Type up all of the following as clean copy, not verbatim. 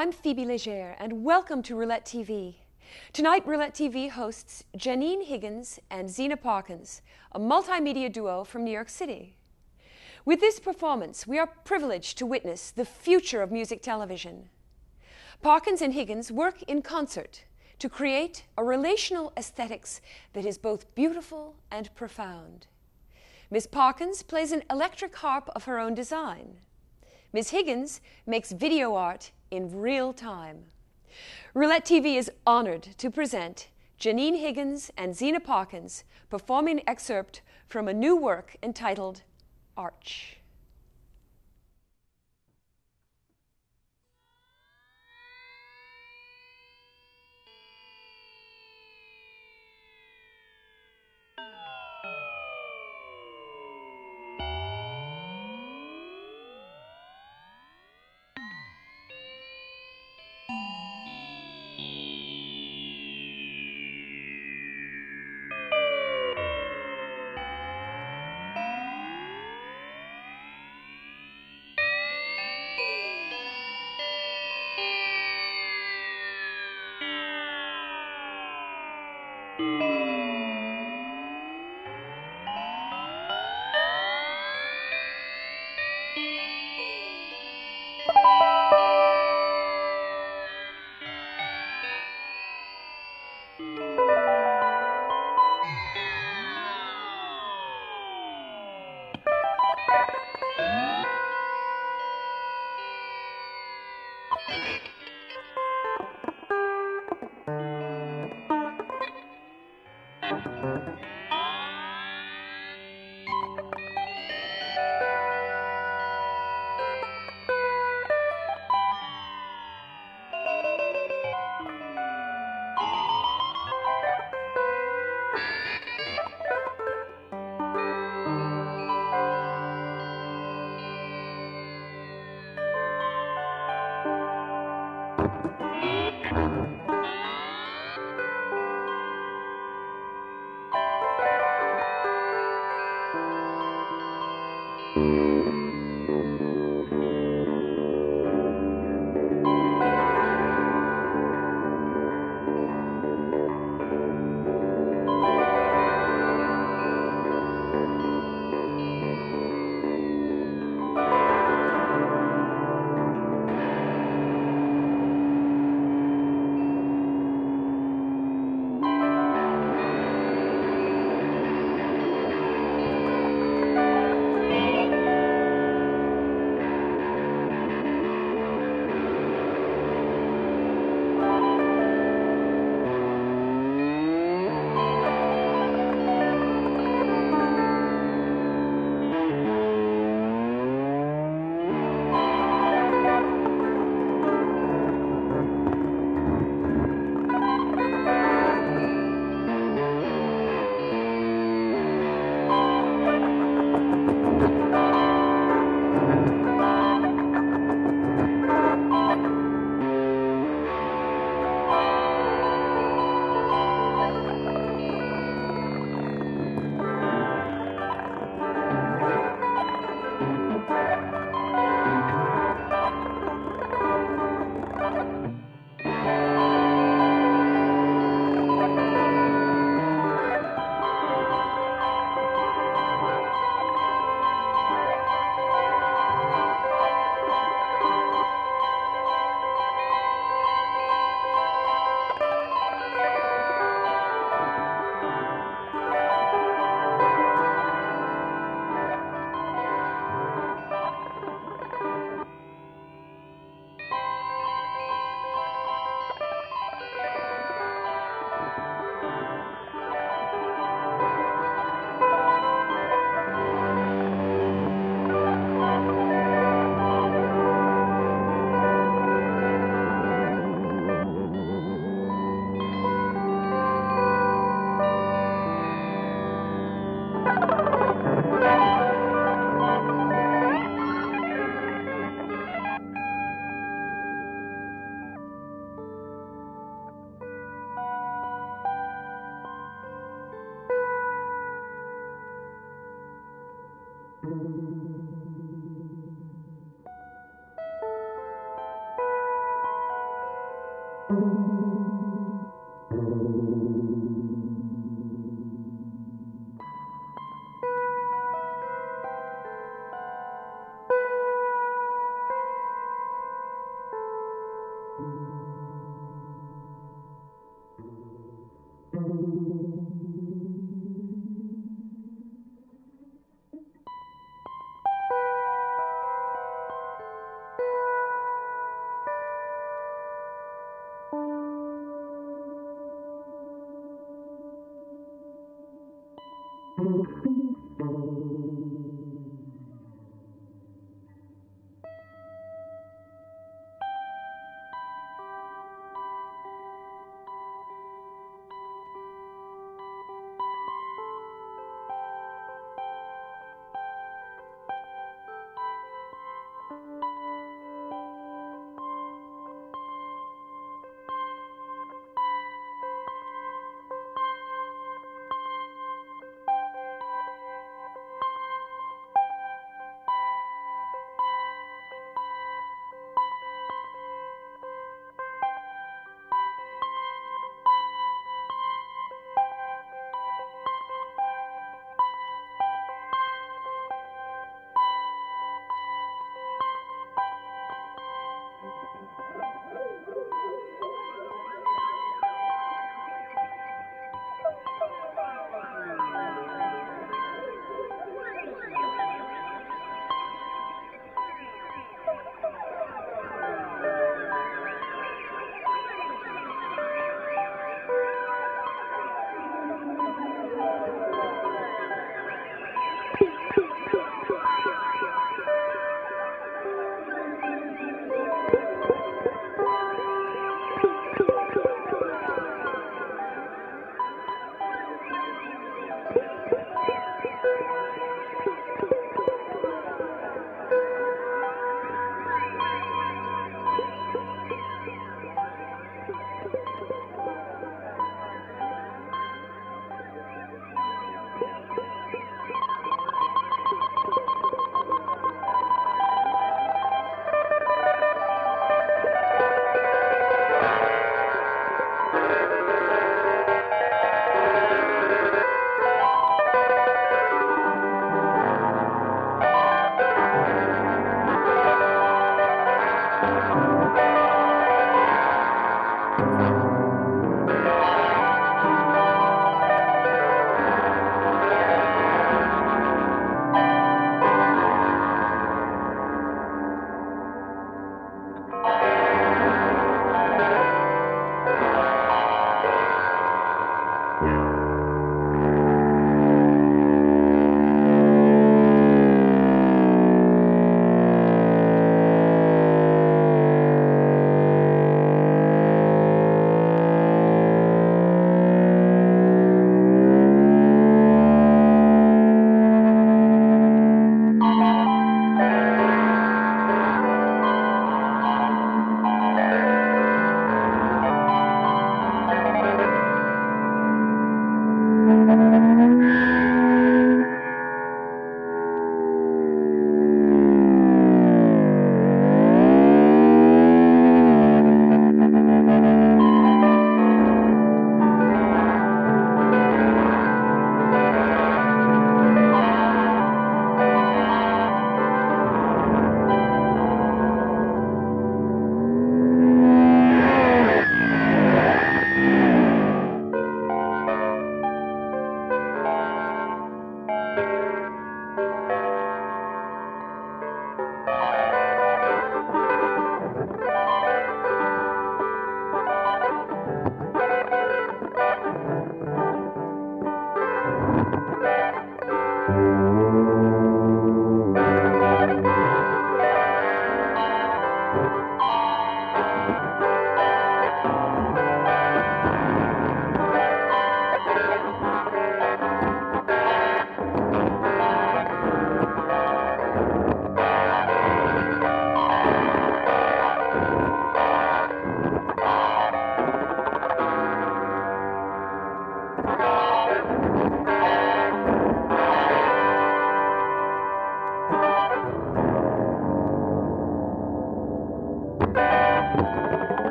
I'm Phoebe Legere, and welcome to Roulette TV. Tonight, Roulette TV hosts Janene Higgins and Zeena Parkins, a multimedia duo from New York City. With this performance, we are privileged to witness the future of music television. Parkins and Higgins work in concert to create a relational aesthetics that is both beautiful and profound. Miss Parkins plays an electric harp of her own design. Miss Higgins makes video art in real time. Roulette TV is honored to present Janene Higgins and Zeena Parkins performing an excerpt from a new work entitled Arch.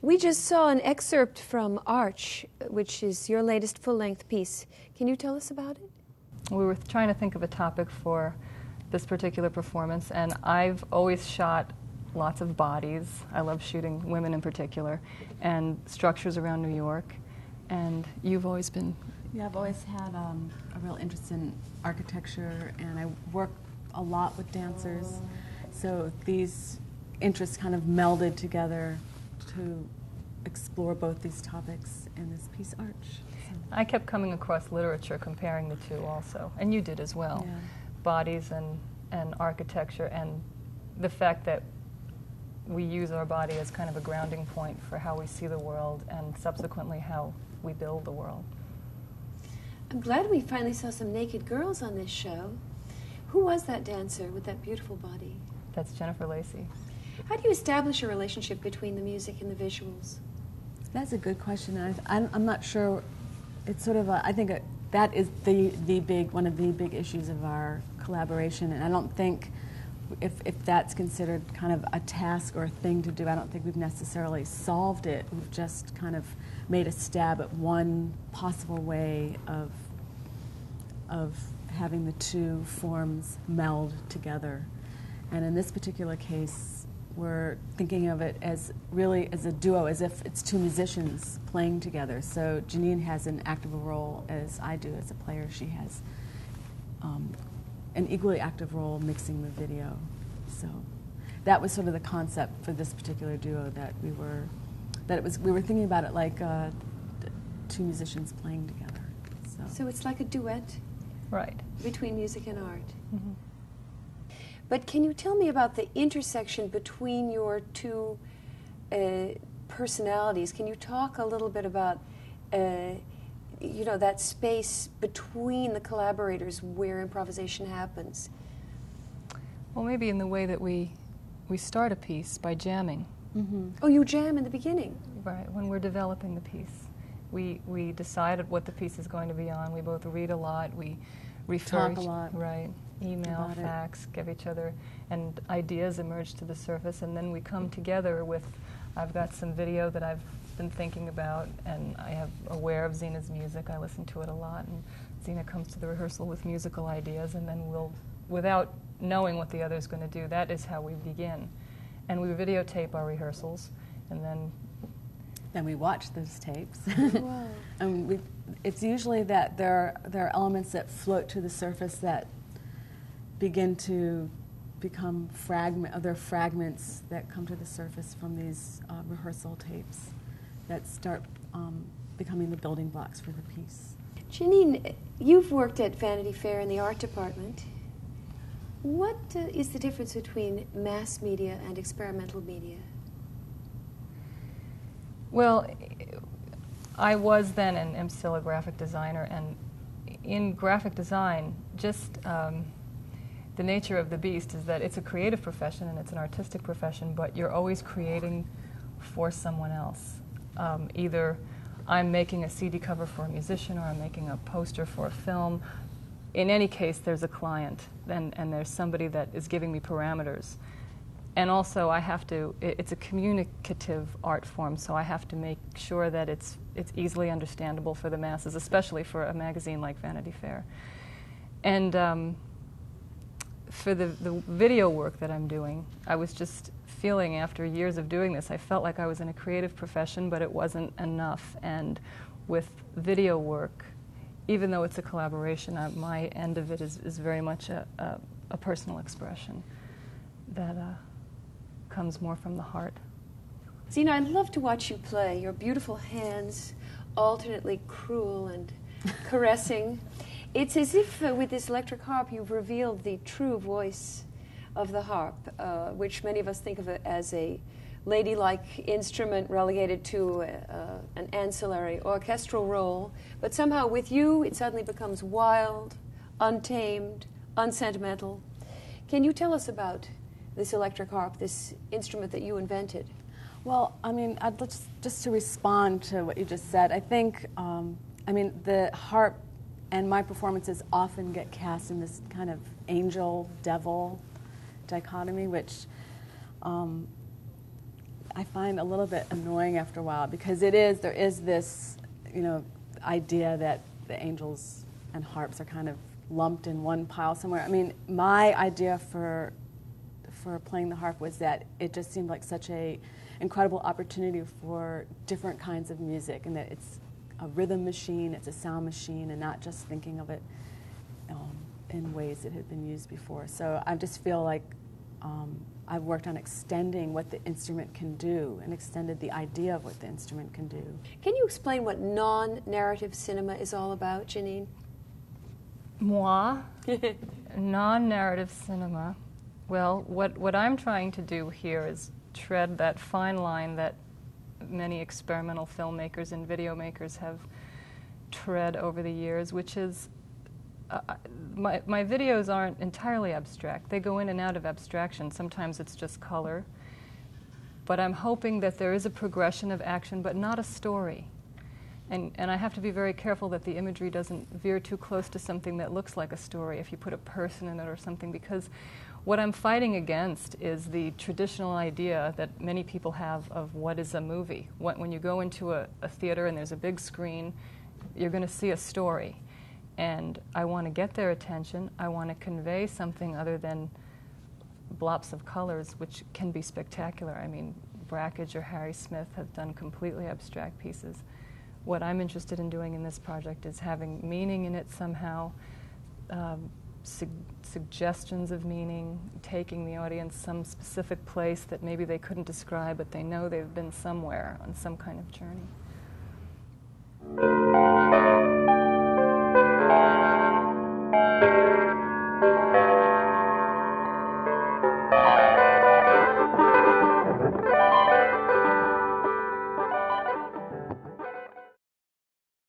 We just saw an excerpt from Arch, which is your latest full-length piece. Can you tell us about it? We were trying to think of a topic for this particular performance, and I've always shot lots of bodies. I love shooting women in particular, and structures around New York. And you've always been... Yeah, I've always had a real interest in architecture, and I work a lot with dancers. So these interests kind of melded together to explore both these topics in this piece, Arch. So. I kept coming across literature comparing the two also, and you did as well. Yeah. Bodies and architecture, and the fact that we use our body as kind of a grounding point for how we see the world and subsequently how we build the world. I'm glad we finally saw some naked girls on this show. Who was that dancer with that beautiful body? That's Jennifer Lacey. How do you establish a relationship between the music and the visuals? That's a good question. I'm not sure. It's sort of I think that is one of the big issues of our collaboration, and I don't think if that's considered kind of a task or a thing to do, I don't think we've necessarily solved it. We've just kind of made a stab at one possible way of having the two forms meld together. And in this particular case, we're thinking of it as really as a duo, as if it's two musicians playing together. So Janene has an active role as I do as a player. She has an equally active role mixing the video. So that was sort of the concept for this particular duo, that we were thinking about it like two musicians playing together. So it's like a duet, right, between music and art. Mm-hmm. But can you tell me about the intersection between your two personalities? Can you talk a little bit about that space between the collaborators where improvisation happens? Well, maybe in the way that we start a piece by jamming. Mm-hmm. Oh, you jam in the beginning? Right, when we're developing the piece. We decided what the piece is going to be on. We both read a lot. We refer Talk a lot. Right. Email, About it. fax, give each other, and ideas emerge to the surface, and then we come together with, I've got some video that I've been thinking about, and I am aware of Zeena's music. I listen to it a lot, and Zeena comes to the rehearsal with musical ideas, and then we'll, without knowing what the other's going to do, that is how we begin. And we videotape our rehearsals, and then we watch those tapes. Wow. And it's usually that there are elements that float to the surface that begin to become fragments that come to the surface from these rehearsal tapes that start becoming the building blocks for the piece. Janene, you've worked at Vanity Fair in the art department. What is the difference between mass media and experimental media? Well, I was then and am still a graphic designer, and in graphic design, just the nature of the beast is that it's a creative profession and it's an artistic profession, but you're always creating for someone else. Either I'm making a CD cover for a musician or I'm making a poster for a film. In any case, there's a client and there's somebody that is giving me parameters. And also I have to, it's a communicative art form, so I have to make sure that it's easily understandable for the masses, especially for a magazine like Vanity Fair. And for the video work that I'm doing, I was just feeling after years of doing this, I felt like I was in a creative profession, but it wasn't enough. And with video work, even though it's a collaboration, my end of it is very much a personal expression that comes more from the heart. Zeena, I love to watch you play. Your beautiful hands, alternately cruel and caressing. It's as if with this electric harp you've revealed the true voice of the harp, which many of us think of it as a ladylike instrument relegated to an ancillary orchestral role. But somehow with you it suddenly becomes wild, untamed, unsentimental. Can you tell us about this electric harp, this instrument that you invented? Well, I mean, just to respond to what you just said, I think, I mean, the harp and my performances often get cast in this kind of angel-devil dichotomy, which I find a little bit annoying after a while, because there is this, idea that the angels and harps are kind of lumped in one pile somewhere. I mean, my idea for playing the harp was that it just seemed like such a incredible opportunity for different kinds of music, and that it's a rhythm machine, it's a sound machine, and not just thinking of it in ways that had been used before. So I just feel like I've worked on extending what the instrument can do and extended the idea of what the instrument can do. Can you explain what non-narrative cinema is all about, Janene? Moi? Non-narrative cinema. Well, what I'm trying to do here is tread that fine line that many experimental filmmakers and video makers have tread over the years, which is my videos aren't entirely abstract. They go in and out of abstraction. Sometimes it's just color. But I'm hoping that there is a progression of action, but not a story. And I have to be very careful that the imagery doesn't veer too close to something that looks like a story if you put a person in it or something, because what I'm fighting against is the traditional idea that many people have of what is a movie. When you go into a theater and there's a big screen, you're going to see a story. And I want to get their attention. I want to convey something other than blops of colors, which can be spectacular. I mean, Brakhage or Harry Smith have done completely abstract pieces. What I'm interested in doing in this project is having meaning in it somehow, suggestions of meaning, taking the audience some specific place that maybe they couldn't describe, but they know they've been somewhere on some kind of journey.